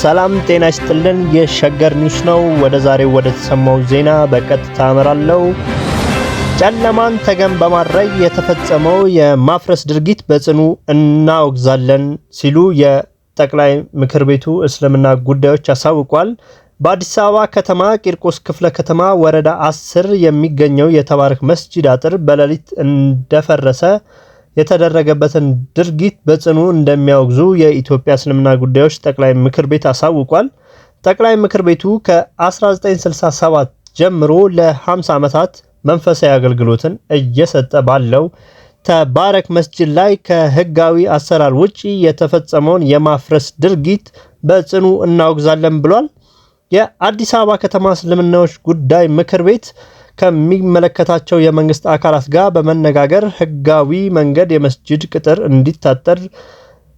ሰላም ጤና ይስጥልን። የሸገር ኒውስ ነው። ወደ ዛሬው ወደ ተሰማው ዜና በቀጥታ አመራለሁ። ጨለማን ተገን በማድረግ የተፈጸመው የማፍረስ ድርጊት በጽኑ እናወግዛለን ሲሉ የጠቅላይ ምክር ቤቱ እስልምና ጉዳዮች አሳውቋል። በአዲስ አበባ ከተማ ቂርቆስ ክፍለ ከተማ ወረዳ 10 የሚገኘው የተባረክ መስጂድ አጥር በሌሊት እንደፈረሰ የተደረገበትን ድርጊት በጽኑ እንደሚያወግዙ የኢትዮጵያ እስልምና ጉዳዮች ጠቅላይ ምክር ቤት አሳውቋል። ጠቅላይ ምክር ቤቱ ከ1967 ጀምሮ ለ50 ዓመታት መንፈሳዊ አገልግሎትን እየሰጠ ባለው ተባረክ መስጂድ ላይ ከህጋዊ አሰራር ውጪ የተፈጸመውን የማፍረስ ድርጊት በጽኑ እናወግዛለን ብሏል። የአዲስ አበባ ከተማ እስልምናዎች ጉዳይ ምክር ቤት ከሚመለከታቸው የመንግስት አካላት ጋር በመነጋገር ህጋዊ መንገድ የመስጂድ ቅጥር እንዲታጠር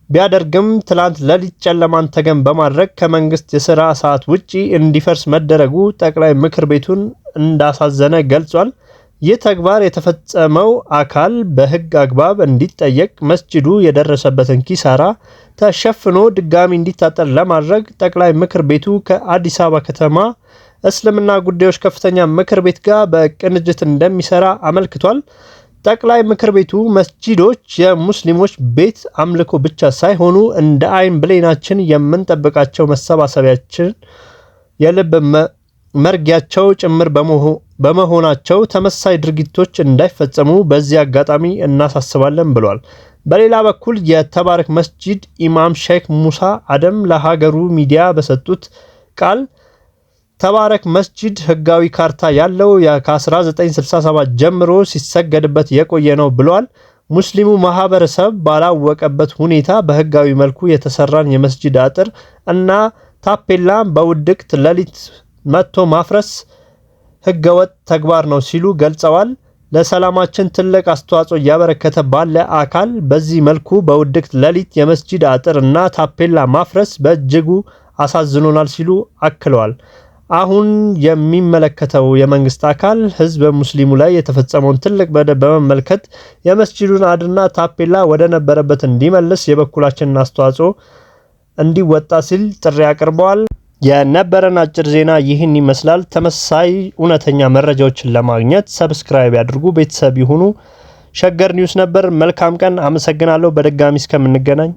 ቢያደርግም ትላንት ሌሊት ጨለማን ተገን በማድረግ ከመንግስት የሥራ ሰዓት ውጪ እንዲፈርስ መደረጉ ጠቅላይ ምክር ቤቱን እንዳሳዘነ ገልጿል። ይህ ተግባር የተፈጸመው አካል በህግ አግባብ እንዲጠየቅ፣ መስጂዱ የደረሰበትን ኪሳራ ተሸፍኖ ድጋሚ እንዲታጠር ለማድረግ ጠቅላይ ምክር ቤቱ ከአዲስ አበባ ከተማ እስልምና ጉዳዮች ከፍተኛ ምክር ቤት ጋር በቅንጅት እንደሚሰራ አመልክቷል። ጠቅላይ ምክር ቤቱ መስጂዶች የሙስሊሞች ቤት አምልኮ ብቻ ሳይሆኑ እንደ አይን ብሌናችን የምንጠብቃቸው መሰባሰቢያችን የልብ መርጊያቸው ጭምር በመሆናቸው ተመሳሳይ ድርጊቶች እንዳይፈጸሙ በዚህ አጋጣሚ እናሳስባለን ብሏል። በሌላ በኩል የተባረክ መስጂድ ኢማም ሼክ ሙሳ አደም ለሀገሩ ሚዲያ በሰጡት ቃል ተባረክ መስጂድ ህጋዊ ካርታ ያለው ከ1967 ጀምሮ ሲሰገድበት የቆየ ነው ብሏል። ሙስሊሙ ማህበረሰብ ባላወቀበት ሁኔታ በህጋዊ መልኩ የተሰራን የመስጂድ አጥር እና ታፔላ በውድቅት ሌሊት መጥቶ ማፍረስ ህገወጥ ተግባር ነው ሲሉ ገልጸዋል። ለሰላማችን ትልቅ አስተዋጽኦ እያበረከተ ባለ አካል በዚህ መልኩ በውድቅት ሌሊት የመስጂድ አጥር እና ታፔላ ማፍረስ በእጅጉ አሳዝኖናል ሲሉ አክለዋል። አሁን የሚመለከተው የመንግስት አካል ህዝበ ሙስሊሙ ላይ የተፈጸመውን ትልቅ በደል በመመልከት የመስጂዱን አጥርና ታፔላ ወደ ነበረበት እንዲመልስ የበኩላችንን አስተዋጽኦ እንዲወጣ ሲል ጥሪ አቅርበዋል። የነበረን አጭር ዜና ይህን ይመስላል። ተመሳሳይ እውነተኛ መረጃዎችን ለማግኘት ሰብስክራይብ ያድርጉ፣ ቤተሰብ ይሁኑ። ሸገር ኒውስ ነበር። መልካም ቀን። አመሰግናለሁ። በድጋሚ እስከምንገናኝ